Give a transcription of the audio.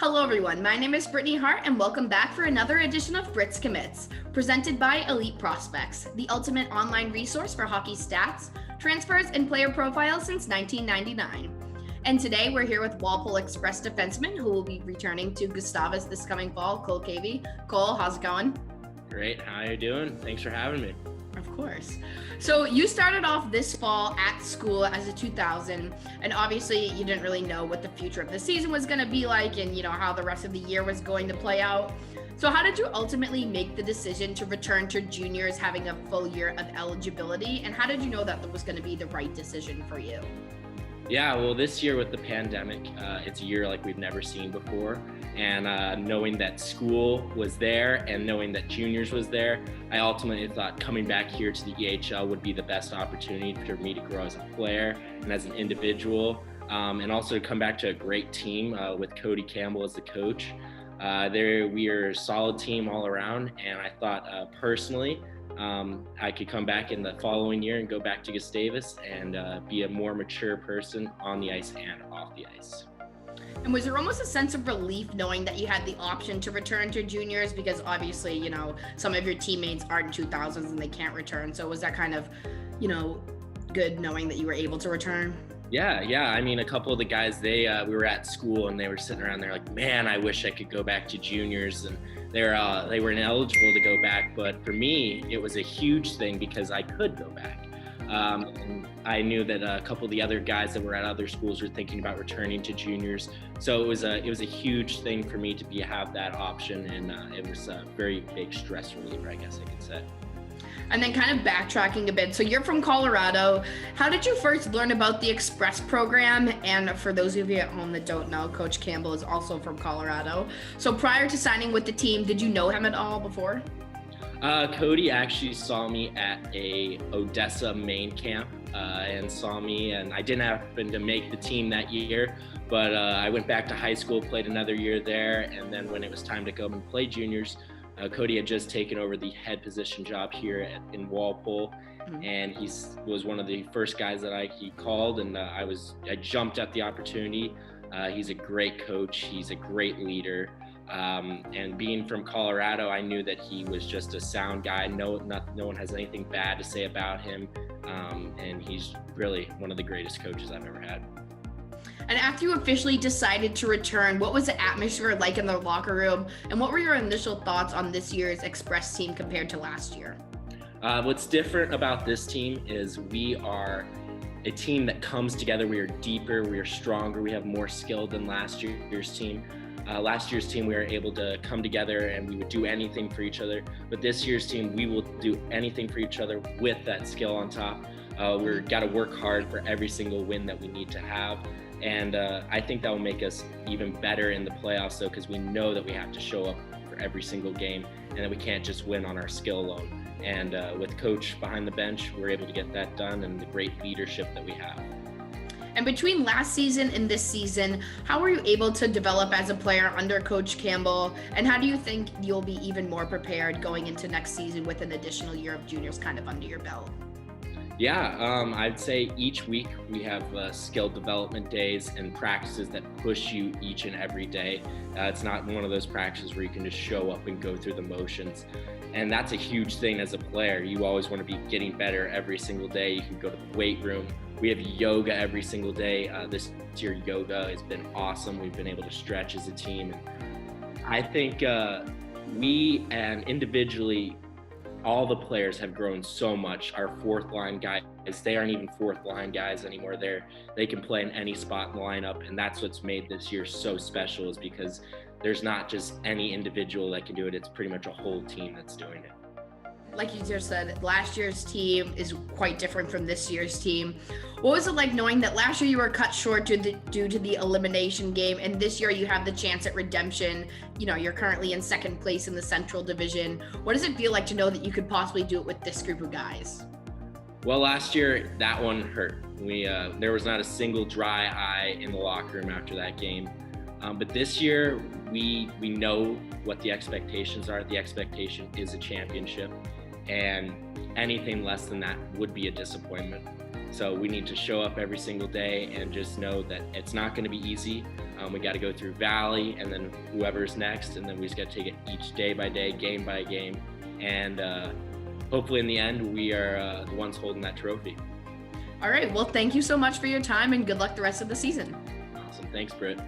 Hello everyone, my name is Brittany Hart and welcome back for another edition of Britt's Commits, presented by Elite Prospects, the ultimate online resource for hockey stats, transfers, and player profiles since 1999. And today we're here with Walpole Express defenseman who will be returning to Gustavus this coming fall, Cole Cavey. Cole, how's it going? Great, how are you doing? Thanks for having me. Of course. So you started off this fall at school as a 2000, and obviously you didn't really know what the future of the season was going to be like and, how the rest of the year was going to play out. So how did you ultimately make the decision to return to juniors having a full year of eligibility, and how did you know that was going to be the right decision for you? Yeah, well, this year with the pandemic, it's a year like we've never seen before. And knowing that school was there and knowing that juniors was there, I ultimately thought coming back here to the EHL would be the best opportunity for me to grow as a player and as an individual, and also to come back to a great team with Cody Campbell as the coach. We are a solid team all around, and I thought personally, I could come back in the following year and go back to Gustavus and be a more mature person on the ice and off the ice. And was there almost a sense of relief knowing that you had the option to return to juniors? Because obviously, some of your teammates aren't 2000s and they can't return. So was that kind of, good knowing that you were able to return? Yeah. I mean, a couple of the guys, we were at school and they were sitting around there like, man, I wish I could go back to juniors. And they were ineligible to go back. But for me, it was a huge thing because I could go back. And I knew that a couple of the other guys that were at other schools were thinking about returning to juniors. So it was a huge thing for me to have that option. And it was a very big stress reliever, I guess I could say. And then kind of backtracking a bit. So you're from Colorado. How did you first learn about the Express program? And for those of you at home that don't know, Coach Campbell is also from Colorado. So prior to signing with the team, did you know him at all before? Cody actually saw me at a Odessa main camp and saw me, and I didn't happen to make the team that year, but I went back to high school, played another year there, and then when it was time to go and play juniors, Cody had just taken over the head position job here in Walpole, and he was one of the first guys that he called, and I jumped at the opportunity. He's a great coach. He's a great leader. And being from Colorado, I knew that he was just a sound guy. No one has anything bad to say about him. And he's really one of the greatest coaches I've ever had. And after you officially decided to return, what was the atmosphere like in the locker room? And what were your initial thoughts on this year's Express team compared to last year? What's different about this team is we are a team that comes together. We are deeper, we are stronger, we have more skill than last year's team. Last year's team, we were able to come together and we would do anything for each other. But this year's team, we will do anything for each other with that skill on top. We've got to work hard for every single win that we need to have. And I think that will make us even better in the playoffs, though, because we know that we have to show up for every single game and that we can't just win on our skill alone. And with Coach behind the bench, we're able to get that done, and the great leadership that we have. And between last season and this season, how were you able to develop as a player under Coach Campbell? And how do you think you'll be even more prepared going into next season with an additional year of juniors kind of under your belt? Yeah, I'd say each week we have skill development days and practices that push you each and every day. It's not one of those practices where you can just show up and go through the motions. And that's a huge thing as a player. You always want to be getting better every single day. You can go to the weight room. We have yoga every single day. This year yoga has been awesome. We've been able to stretch as a team. And I think we and individually, all the players have grown so much. Our fourth line guys, they aren't even fourth line guys anymore. They can play in any spot in the lineup. And that's what's made this year so special, is because there's not just any individual that can do it. It's pretty much a whole team that's doing it. Like you just said, last year's team is quite different from this year's team. What was it like knowing that last year you were cut short due to the elimination game, and this year you have the chance at redemption? You're currently in second place in the Central Division. What does it feel like to know that you could possibly do it with this group of guys? Well, last year that one hurt. There was not a single dry eye in the locker room after that game. But this year we know what the expectations are. The expectation is a championship. And anything less than that would be a disappointment. So we need to show up every single day and just know that it's not going to be easy. We got to go through Valley and then whoever's next, and then we just got to take it each day by day, game by game, and hopefully in the end we are the ones holding that trophy. All right, well, thank you so much for your time, and good luck the rest of the season. Awesome. Thanks, Britt.